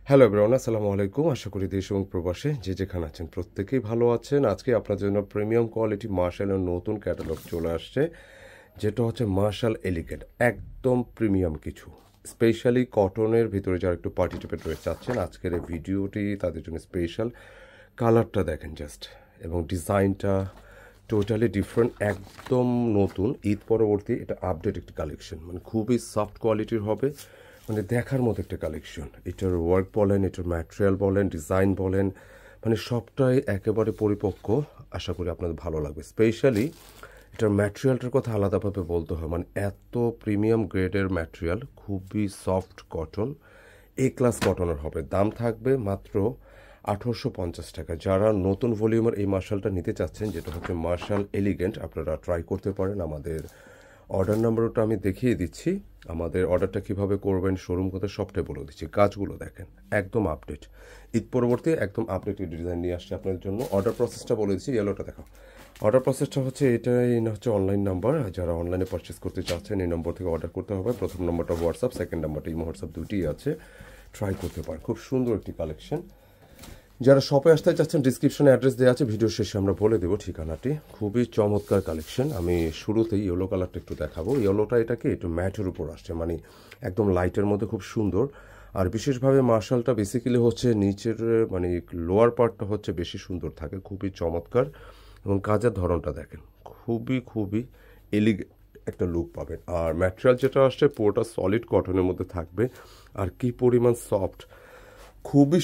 Hello everyone, আসসালামু আলাইকুম। আশা করি দেশ এবং প্রবাসে যে যেখানে আছেন প্রত্যেকেই ভালো আছেন। আজকে আপনার জন্য প্রিমিয়াম কোয়ালিটি মার্শালের নতুন ক্যাটালগ চলে আসছে, যেটা হচ্ছে মার্শাল এলিগেন্ট। একদম প্রিমিয়াম কিছু, স্পেশালি কটনের ভিতরে যারা একটু পার্টি টাইপের ড্রেস চাচ্ছেন, আজকের এই ভিডিওটি তাদের জন্য স্পেশাল। কালারটা দেখেন জাস্ট, এবং ডিজাইনটা টোটালি ডিফারেন্ট, একদম নতুন ঈদ পরবর্তী এটা আপডেট একটি কালেকশন, মানে খুবই সফট কোয়ালিটির হবে, মানে দেখার মতো একটা কালেকশন। এটার ওয়ার্ক বলেন, এটার ম্যাটেরিয়াল বলেন, ডিজাইন বলেন, মানে সবটাই একেবারে পরিপক্ক। আশা করি আপনাদের ভালো লাগবে। স্পেশালি এটার ম্যাটেরিয়ালটার কথা আলাদাভাবে বলতে হয়, মানে এত প্রিমিয়াম গ্রেডের ম্যাটেরিয়াল, খুবই সফট কটন, এ ক্লাস কটনের হবে। দাম থাকবে মাত্র 1850 টাকা। যারা নতুন ভলিউমের এই মার্শালটা নিতে চাচ্ছেন, যেটা হচ্ছে মার্শাল এলিগেন্ট, আপনারা ট্রাই করতে পারেন। আমাদের অর্ডার নাম্বারটা আমি দেখিয়ে দিচ্ছি। আমাদের অর্ডারটা কিভাবে করবেন, শোরুম কোথায়, সবটাই বলে দিচ্ছি। কাজগুলো দেখেন একদম আপডেট, ঈদ পরবর্তী একদম আপডেটেড ডিজাইন নিয়ে আসছে আপনাদের জন্য। অর্ডার প্রসেসটা বলে দিচ্ছি, ইয়েলোটা দেখো। অর্ডার প্রসেসটা হচ্ছে এটাই, হচ্ছে অনলাইন নাম্বার। যারা অনলাইনে পারচেস করতে চাচ্ছেন এই নম্বর থেকে অর্ডার করতে হবে। প্রথম নম্বরটা হোয়াটসঅ্যাপ, সেকেন্ড নম্বরটা ইমো হোয়াটসঅ্যাপ, দুটিই আছে, ট্রাই করতে পারেন। খুব সুন্দর একটি কালেকশন। যারা শপে আসতে চাচ্ছেন, ডিসক্রিপশনে অ্যাড্রেস দেওয়া আছে, ভিডিও শেষে আমরা বলে দেবো ঠিকানাটি। খুবই চমৎকার কালেকশন। আমি শুরুতেই ইয়েলো কালারটা একটু দেখাবো। ইয়েলোটা এটাকে একটু ম্যাটের উপর আসছে, মানে একদম লাইটের মধ্যে, খুব সুন্দর। আর বিশেষভাবে মার্শালটা বেসিক্যালি হচ্ছে নিচের, মানে লোয়ার পার্টটা হচ্ছে বেশি সুন্দর থাকে, খুবই চমৎকার। এবং কাজের ধরনটা দেখেন, খুবই খুবই এলিগেন্ট একটা লুক পাবেন। আর ম্যাটেরিয়াল যেটা আসছে পুরোটা সলিড কটনের মধ্যে থাকবে। আর কি পরিমাণ সফট, খুবই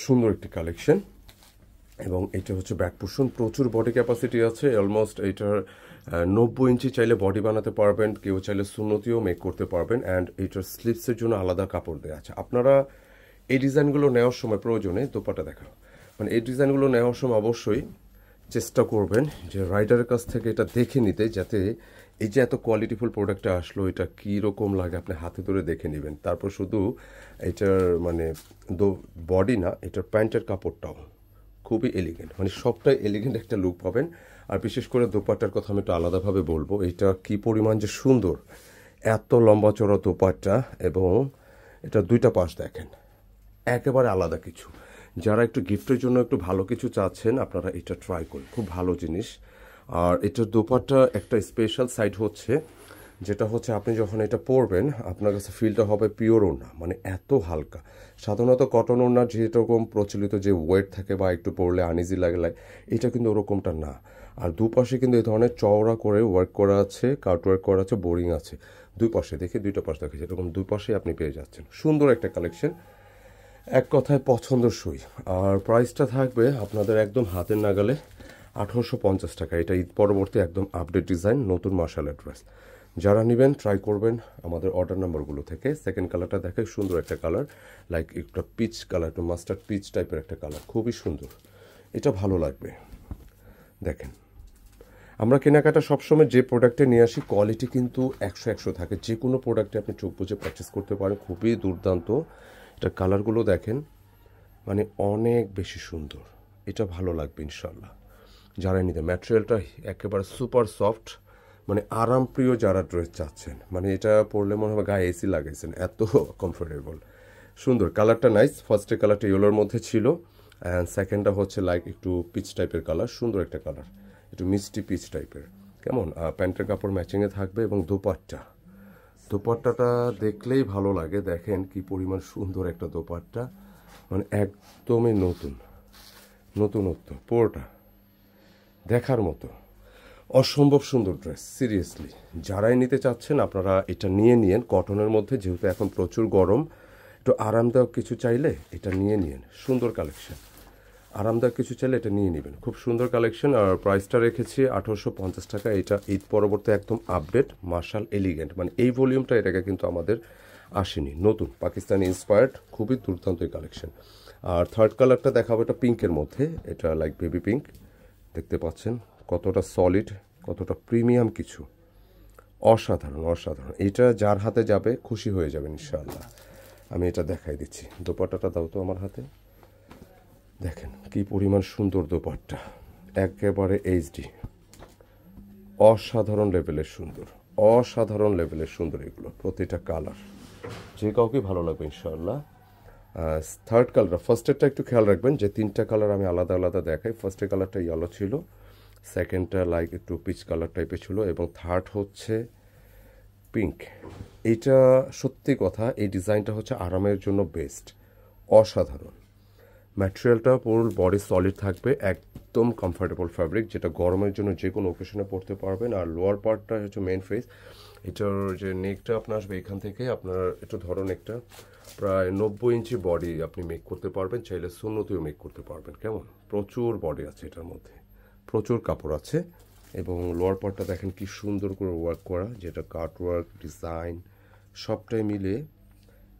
সুন্দর একটি কালেকশন। এবং এটা হচ্ছে ব্যাক পোর্শন, প্রচুর বডি ক্যাপাসিটি আছে। অলমোস্ট এটার 90 ইঞ্চি চাইলে বডি বানাতে পারবেন, কেউ চাইলে সুন্নতিও মেক করতে পারবেন। অ্যান্ড এটার স্লিভসের জন্য আলাদা কাপড় দেওয়া আছে। আপনারা এই ডিজাইনগুলো নেওয়ার সময় প্রয়োজনে দোপাটা দেখা, মানে এই ডিজাইনগুলো নেওয়ার সময় অবশ্যই চেষ্টা করবেন যে রাইডারের কাছ থেকে এটা দেখে নিতে, যাতে এই যে এত কোয়ালিটিফুল প্রোডাক্টটা আসলো, এটা কীরকম লাগে আপনি হাতে ধরে দেখে নেবেন। তারপর শুধু এটার মানে বডি না, এটার প্যান্টের কাপড়টাও খুবই এলিগেন্ট, মানে সবটাই এলিগেন্ট একটা লুক পাবেন। আর বিশেষ করে দোপাট্টার কথা আমি একটু আলাদাভাবে বলবো, এটা কি পরিমাণ যে সুন্দর, এত লম্বা চড়া দোপাট্টা। এবং এটা দুইটা পাশ দেখেন, একেবারে আলাদা কিছু। যারা একটু গিফটের জন্য একটু ভালো কিছু চাচ্ছেন, আপনারা এটা ট্রাই করুন, খুব ভালো জিনিস। আর এটার দোপাট্টা একটা স্পেশাল সাইড হচ্ছে, যেটা হচ্ছে আপনি যখন এটা পরবেন আপনার কাছে ফিলটা হবে পিওর ওড়না, মানে এত হালকা। সাধারণত কটন ওড়নার যেরকম প্রচলিত যে ওয়েট থাকে বা একটু পরলে আনইজি লাগে, এটা কিন্তু ওরকমটা না। আর দুপাশে কিন্তু এই ধরনের চওড়া করে ওয়ার্ক করা আছে, কাট ওয়ার্ক করা আছে, বোরিং আছে দুই পাশে। দেখে দুইটা পাশ দেখেছি, এরকম দুই পাশে আপনি পেয়ে যাচ্ছেন। সুন্দর একটা কালেকশন, এক কথায় পছন্দসই। আর প্রাইসটা থাকবে আপনাদের একদম হাতের নাগালে, 1850 টাকা। এটা ঈদ পরবর্তী একদম আপডেট ডিজাইন, নতুন মার্শাল ড্রেস। যারা নেবেন ট্রাই করবেন আমাদের অর্ডার নাম্বারগুলো থেকে। সেকেন্ড কালারটা দেখে, সুন্দর একটা কালার, লাইক একটা পিচ কালার, একটু মাস্টার্ড পিচ টাইপের একটা কালার, খুবই সুন্দর। এটা ভালো লাগবে। দেখেন, আমরা কেনাকাটা সবসময় যে প্রোডাক্টে নিয়ে আসি কোয়ালিটি কিন্তু 100 থাকে। যে কোনো প্রোডাক্টে আপনি চোখ বুঝে পারচেস করতে পারেন, খুবই দুর্দান্ত। এটা কালারগুলো দেখেন, মানে অনেক বেশি সুন্দর। এটা ভালো লাগবে ইনশাল্লাহ। যারা নিতে, ম্যাটেরিয়ালটা একেবারে সুপার সফট, মানে আরামপ্রিয় যারা ড্রেস চাচ্ছেন, মানে এটা পরলে মনে হবে গায়ে এসি লাগাইছেন, এত কমফোর্টেবল। সুন্দর কালারটা, নাইস। ফার্স্টের কালারটা ইয়েলোর মধ্যে ছিল, অ্যান্ড সেকেন্ডটা হচ্ছে লাইক একটু পিচ টাইপের কালার, সুন্দর একটা কালার, একটু মিষ্টি পিচ টাইপের। কেমন প্যান্টের কাপড় ম্যাচিংয়ে থাকবে। এবং দোপাট্টাটা দেখলেই ভালো লাগে। দেখেন কি পরিমাণ সুন্দর একটা দোপাট্টা, মানে একদমই নতুনত্ব, পুরোটা দেখার মতো, অসম্ভব সুন্দর ড্রেস। সিরিয়াসলি যারাই নিতে চাচ্ছেন আপনারা এটা নিয়েন। কটনের মধ্যে, যেহেতু এখন প্রচুর গরম, একটু আরামদায়ক কিছু চাইলে এটা নিন। সুন্দর কালেকশন, আরামদায়ক কিছু চাইলে এটা নিয়ে নেবেন। খুব সুন্দর কালেকশন। আর প্রাইসটা রেখেছি 1850 টাকা। এটা ঈদ পরবর্তী একদম আপডেট মার্শাল এলিগেন্ট, মানে এই ভলিউমটা এটাকে কিন্তু আমাদের আসেনি, নতুন পাকিস্তানি ইন্সপায়ার্ড, খুবই দুর্দান্ত এই কালেকশন। আর থার্ড কালারটা দেখাবো, এটা পিঙ্কের মধ্যে, এটা লাইক বেবি পিঙ্ক। দেখতে পাচ্ছেন কতটা সলিড, কতটা প্রিমিয়াম কিছু, অসাধারণ। এটা যার হাতে যাবে খুশি হয়ে যাবেন ইনশাআল্লাহ। আমি এটা দেখাই দিচ্ছি। দোপাট্টাটা দাও তো আমার হাতে। দেখেন কি পরিমাণ সুন্দর দোপাট্টা, একেবারে এইচডি, অসাধারণ লেভেলের সুন্দর এগুলো। প্রতিটা কালার যে কাউকে ভালো লাগবে ইনশাআল্লাহ। থার্ড কালার, ফার্স্টেরটা একটু খেয়াল রাখবেন যে তিনটা কালার আমি আলাদা আলাদা দেখাই। ফার্স্টের কালারটা ইয়েলো ছিল, সেকেন্ডটা লাইক একটু পিচ কালার টাইপের ছিল, এবং থার্ড হচ্ছে পিঙ্ক। এইটা সত্যি কথা, এই ডিজাইনটা হচ্ছে আরামের জন্য বেস্ট, অসাধারণ। ম্যাটেরিয়ালটা পুরো বডি সলিড থাকবে, একদম কমফোর্টেবল ফ্যাব্রিক, যেটা গরমের জন্য যে কোনো ওকেশনে পরতে পারবেন। আর লোয়ার পার্টটা হচ্ছে মেন ফেস, এটার যে নেকটা আপনার আসবে এখান থেকে, আপনার একটু ধরুন একটা প্রায় 90 ইঞ্চি বডি আপনি মেক করতে পারবেন, চাইলে সুন্নতিও মেক করতে পারবেন। কেমন প্রচুর বডি আছে এটার মধ্যে, প্রচুর কাপড় আছে। এবং লোয়ার পার্টটা দেখেন কি সুন্দর করে ওয়ার্ক করা, যেটা কাট ওয়ার্ক ডিজাইন সবটাই মিলে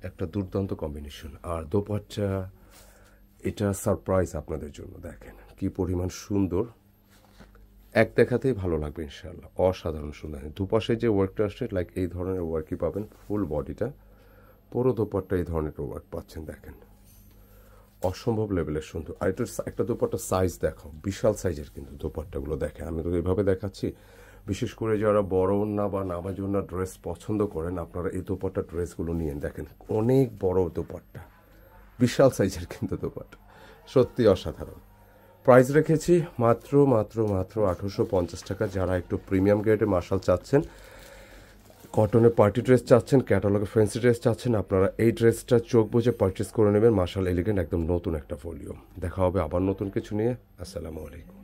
একটা দুর্দান্ত কম্বিনেশন। আর দোপাট্টা, এটা সারপ্রাইজ আপনাদের জন্য, দেখেন কি পরিমাণ সুন্দর, এক দেখাতেই ভালো লাগবে ইনশাআল্লাহ, অসাধারণ সুন্দর। দুপাশে যে ওয়ার্কটা আসছে লাইক এই ধরনের ওয়ার্কই পাবেন, ফুল বডিটা পুরো দোপাট্টা এই ধরনের ওয়ার্ক পাচ্ছেন, দেখেন অসম্ভব লেভেলের সুন্দর। আর এটা একটা দোপাট্টার সাইজ দেখো, বিশাল সাইজের কিন্তু দোপাট্টাগুলো, দেখেন আমি তো এভাবে দেখাচ্ছি। বিশেষ করে যারা বড় ওড়না বা নামাজ ওড়না ড্রেস পছন্দ করেন, আপনারা এই দোপাট্টা ড্রেসগুলো নিয়ে দেখেন, অনেক বড় দোপাট্টা, বিশাল সাইজের কিন্তু দোপাট্টা, সত্যি অসাধারণ। প্রাইস রেখেছি মাত্র মাত্র মাত্র 1850 টাকা। যারা একটু প্রিমিয়াম গ্রেডের মার্শাল চাচ্ছেন, কটনের পার্টি ড্রেস চাচ্ছেন, ক্যাটালগের ফ্যান্সি ড্রেস চাচ্ছেন, আপনারা এই ড্রেসটা চোখ বুঝে পারচেস করে নেবেন। মার্শাল এলিগেন্ট একদম নতুন একটা ভলিউম। দেখা হবে আবার নতুন কিছু নিয়ে। আসসালামু আলাইকুম।